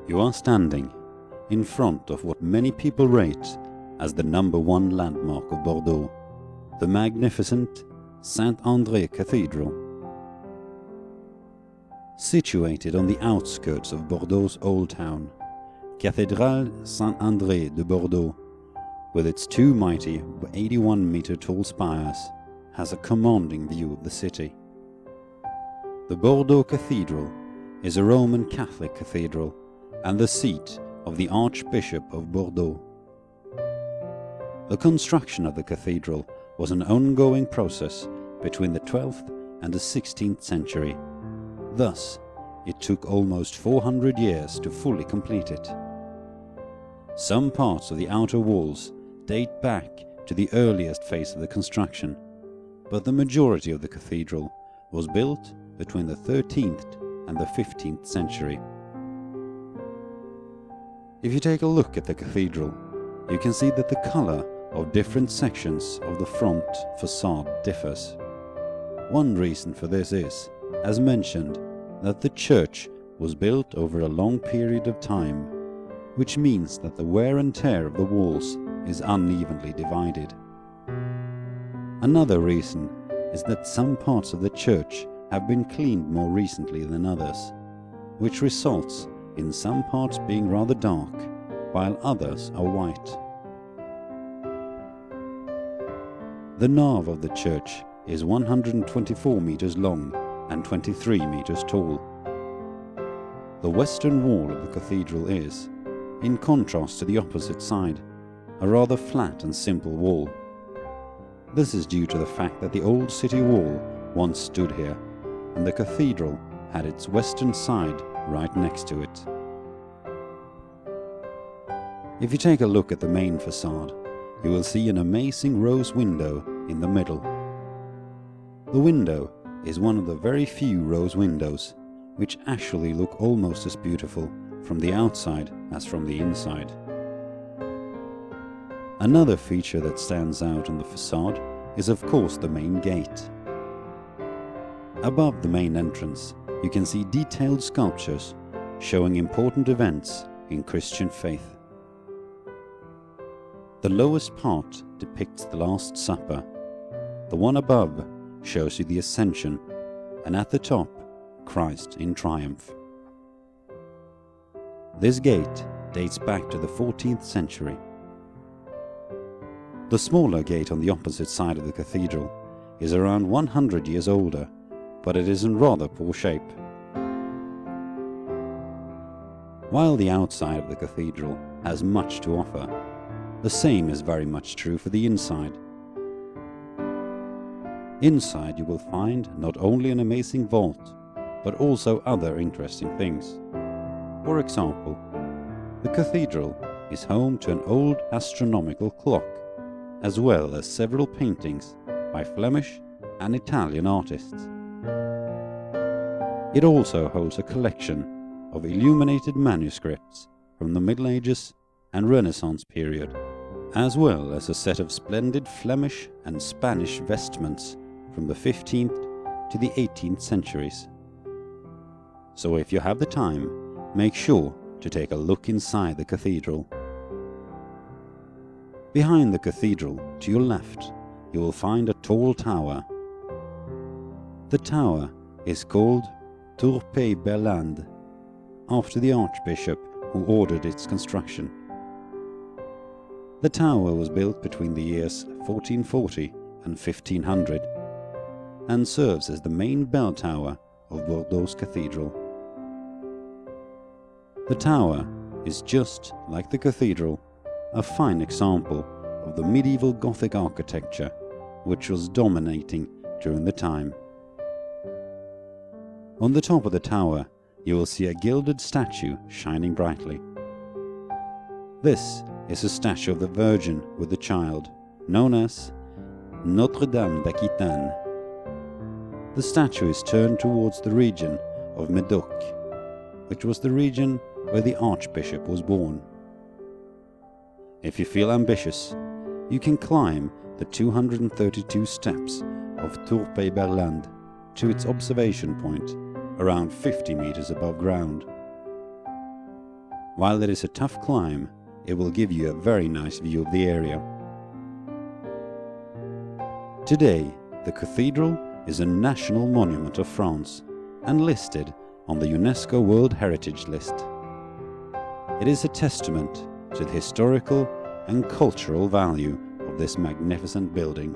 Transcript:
You are standing in front of what many people rate as the #1 landmark of Bordeaux, the magnificent Saint-André Cathedral. Situated on the outskirts of Bordeaux's Old Town, Cathédrale Saint-André de Bordeaux, with its two mighty 81-meter-tall spires, has a commanding view of the city. The Bordeaux Cathedral is a Roman Catholic cathedral and the seat of the Archbishop of Bordeaux. The construction of the cathedral was an ongoing process between the 12th and the 16th century. Thus, it took almost 400 years to fully complete it. Some parts of the outer walls date back to the earliest phase of the construction, but the majority of the cathedral was built between the 13th and the 15th century. If you take a look at the cathedral, you can see that the color of different sections of the front facade differs. One reason for this is, as mentioned, that the church was built over a long period of time, which means that the wear and tear of the walls is unevenly divided. Another reason is that some parts of the church have been cleaned more recently than others, which results in some parts being rather dark, while others are white. The nave of the church is 124 meters long and 23 meters tall. The western wall of the cathedral is, in contrast to the opposite side, a rather flat and simple wall. This is due to the fact that the old city wall once stood here, and the cathedral had its western side right next to it. If you take a look at the main facade, you will see an amazing rose window in the middle. The window is one of the very few rose windows which actually look almost as beautiful from the outside as from the inside. Another feature that stands out on the facade is of course the main gate. Above the main entrance, you can see detailed sculptures showing important events in Christian faith. The lowest part depicts the Last Supper. The one above shows you the Ascension, and at the top, Christ in triumph. This gate dates back to the 14th century. The smaller gate on the opposite side of the cathedral is around 100 years older, but it is in rather poor shape. While the outside of the cathedral has much to offer, the same is very much true for the inside. Inside you will find not only an amazing vault, but also other interesting things. For example, the cathedral is home to an old astronomical clock, as well as several paintings by Flemish and Italian artists. It also holds a collection of illuminated manuscripts from the Middle Ages and Renaissance period, as well as a set of splendid Flemish and Spanish vestments from the 15th to the 18th centuries. So if you have the time, make sure to take a look inside the cathedral. Behind the cathedral, to your left, you will find a tall tower. The tower is called Tour Berland, after the archbishop who ordered its construction. The tower was built between the years 1440 and 1500 and serves as the main bell tower of Bordeaux's cathedral. The tower is, just like the cathedral, a fine example of the medieval Gothic architecture which was dominating during the time. On the top of the tower you will see a gilded statue shining brightly. This is a statue of the Virgin with the Child, known as Notre-Dame d'Aquitaine. The statue is turned towards the region of Médoc, which was the region where the Archbishop was born. If you feel ambitious, you can climb the 232 steps of Tour Berland to its observation point, around 50 meters above ground. While it is a tough climb, it will give you a very nice view of the area. Today, the cathedral is a national monument of France and listed on the UNESCO World Heritage List. It is a testament to the historical and cultural value of this magnificent building.